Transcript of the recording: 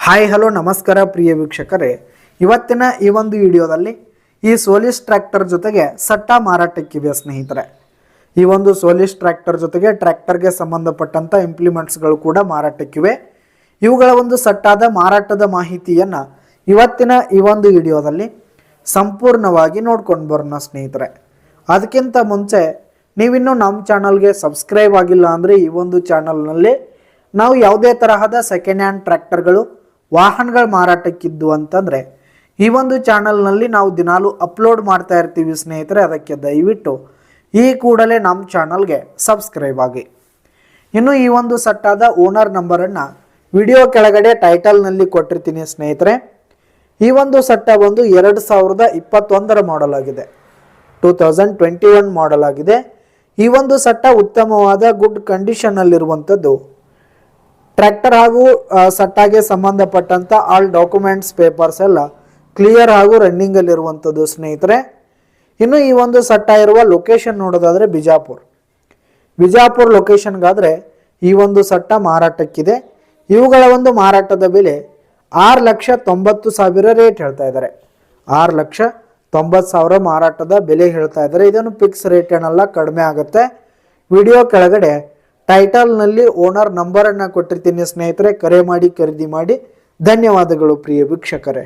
Hi hello ನಮಸ್ಕಾರ ಪ್ರಿಯ ವೀಕ್ಷಕರೇ, ಇವತ್ತಿನ ಈ ಒಂದು ವಿಡಿಯೋದಲ್ಲಿ ಈ ಸೋಲಿಸ್ ಟ್ರ್ಯಾಕ್ಟರ್ ಜೊತೆಗೆ ಸಟ್ಟ ಮಾರಾಟಕ್ಕಿವೆ ಸ್ನೇಹಿತರೆ. ಈ ಒಂದು ಸೋಲಿಸ್ ಟ್ರ್ಯಾಕ್ಟರ್ ಜೊತೆಗೆ ಟ್ರ್ಯಾಕ್ಟರ್ಗೆ ಸಂಬಂಧಪಟ್ಟಂಥ ಇಂಪ್ಲಿಮೆಂಟ್ಸ್ಗಳು ಕೂಡ ಮಾರಾಟಕ್ಕಿವೆ. ಇವುಗಳ ಒಂದು ಸಟ್ಟಾದ ಮಾರಾಟದ ಮಾಹಿತಿಯನ್ನು ಇವತ್ತಿನ ಈ ಒಂದು ವಿಡಿಯೋದಲ್ಲಿ ಸಂಪೂರ್ಣವಾಗಿ ನೋಡ್ಕೊಂಡು ಬರೋಣ ಸ್ನೇಹಿತರೆ. ಅದಕ್ಕಿಂತ ಮುಂಚೆ ನೀವಿನ್ನೂ ನಮ್ಮ ಚಾನಲ್ಗೆ ಸಬ್ಸ್ಕ್ರೈಬ್ ಆಗಿಲ್ಲ ಅಂದರೆ ಈ ಒಂದು ಚಾನಲ್ನಲ್ಲಿ ನಾವು ಯಾವುದೇ ತರಹದ ಸೆಕೆಂಡ್ ಹ್ಯಾಂಡ್ ಟ್ರ್ಯಾಕ್ಟರ್ಗಳು ವಾಹನಗಳ ಮಾರಾಟಕ್ಕಿದ್ದು ಅಂತಂದರೆ ಈ ಒಂದು ಚಾನಲ್ನಲ್ಲಿ ನಾವು ದಿನಾಲೂ ಅಪ್ಲೋಡ್ ಮಾಡ್ತಾ ಇರ್ತೀವಿ ಸ್ನೇಹಿತರೆ. ಅದಕ್ಕೆ ದಯವಿಟ್ಟು ಈ ಕೂಡಲೇ ನಮ್ಮ ಚಾನಲ್ಗೆ ಸಬ್ಸ್ಕ್ರೈಬ್ ಆಗಿ. ಇನ್ನು ಈ ಒಂದು ಸಟ್ಟಾದ ಓನರ್ ನಂಬರನ್ನು ವಿಡಿಯೋ ಕೆಳಗಡೆ ಟೈಟಲ್ನಲ್ಲಿ ಕೊಟ್ಟಿರ್ತೀನಿ ಸ್ನೇಹಿತರೆ. ಈ ಒಂದು ಸಟ್ಟ ಬಂದು 2021 ಮಾಡೆಲ್ ಆಗಿದೆ, 2021 ಮಾಡೆಲ್ ಆಗಿದೆ. ಈ ಒಂದು ಸಟ್ಟ ಉತ್ತಮವಾದ ಗುಡ್ ಕಂಡೀಷನ್ನಲ್ಲಿರುವಂಥದ್ದು. ಟ್ರ್ಯಾಕ್ಟರ್ ಹಾಗೂ ಸಟ್ಟಾಗೆ ಸಂಬಂಧಪಟ್ಟಂಥ ಆಲ್ ಡಾಕ್ಯುಮೆಂಟ್ಸ್ ಪೇಪರ್ಸ್ ಎಲ್ಲ ಕ್ಲಿಯರ್ ಹಾಗೂ ರನ್ನಿಂಗಲ್ಲಿರುವಂಥದ್ದು ಸ್ನೇಹಿತರೆ. ಇನ್ನು ಈ ಒಂದು ಸಟ್ಟ ಇರುವ ಲೊಕೇಶನ್ ನೋಡೋದಾದರೆ ಬಿಜಾಪುರ್ ಲೊಕೇಶನ್ಗಾದರೆ ಈ ಒಂದು ಸಟ್ಟ ಮಾರಾಟಕ್ಕಿದೆ. ಇವುಗಳ ಒಂದು ಮಾರಾಟದ ಬೆಲೆ 6,90,000 ರೇಟ್ ಹೇಳ್ತಾ ಇದ್ದಾರೆ. 6,90,000 ಮಾರಾಟದ ಬೆಲೆ ಹೇಳ್ತಾ ಇದ್ದಾರೆ. ಇದನ್ನು ಫಿಕ್ಸ್ ರೇಟ್ ಏನಲ್ಲ, ಕಡಿಮೆ ಆಗುತ್ತೆ. ವಿಡಿಯೋ ಕೆಳಗಡೆ ಟೈಟಲ್ನಲ್ಲಿ ಓನರ್ ನಂಬರನ್ನು ಕೊಟ್ಟಿರ್ತೀನಿ ಸ್ನೇಹಿತರೆ. ಕರೆ ಮಾಡಿ ಖರೀದಿ ಮಾಡಿ. ಧನ್ಯವಾದಗಳು ಪ್ರಿಯ ವೀಕ್ಷಕರೇ.